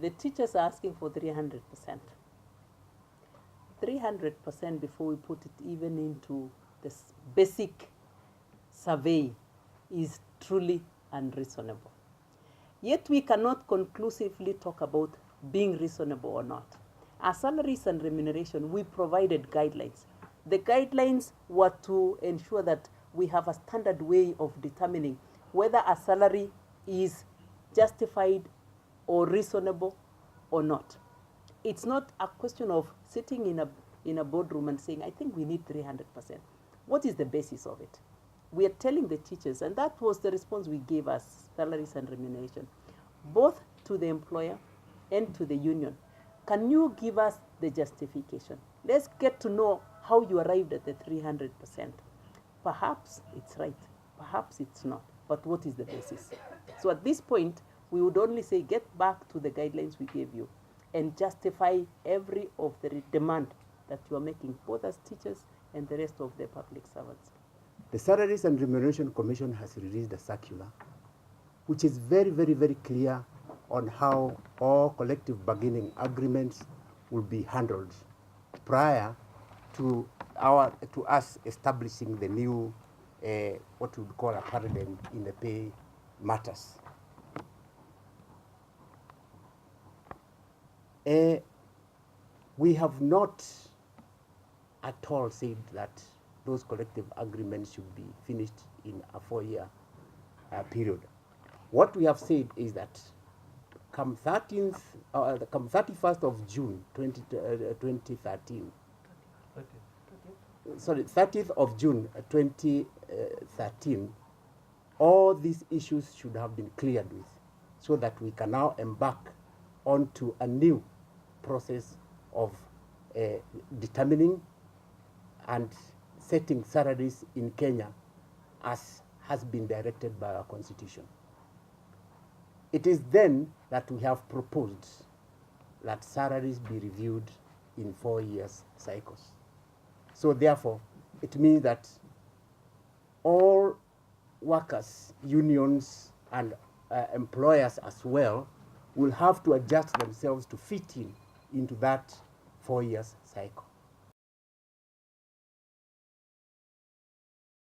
the teachers are asking for 300%. 300% before we put it even into this basic survey is truly unreasonable. Yet we cannot conclusively talk about being reasonable or not. As salaries and remuneration, we provided guidelines. The guidelines were to ensure that we have a standard way of determining whether a salary is justified or reasonable or not. It's not a question of sitting in a boardroom and saying, I think we need 300%. What is the basis of it? We are telling the teachers, and that was the response we gave as salaries and remuneration, both to the employer and to the union. Can you give us the justification? Let's get to know how you arrived at the 300%. Perhaps it's right, perhaps it's not, but what is the basis? So at this point, we would only say, get back to the guidelines we gave you and justify every of the demand that you are making, both as teachers and the rest of the public servants. The Salaries and Remuneration Commission has released a circular which is very, very, very clear on how all collective bargaining agreements will be handled prior to us establishing the new, what we would call a paradigm in the pay matters. We have not at all said that those collective agreements should be finished in a 4-year period. What we have said is that come 31st of June 2013, sorry, 30th of June 2013, all these issues should have been cleared with, so that we can now embark onto a new process of determining and setting salaries in Kenya as has been directed by our constitution. It is then that we have proposed that salaries be reviewed in 4 years cycles. So therefore, it means that all workers, unions, and employers as well will have to adjust themselves to fit into that 4 years cycle.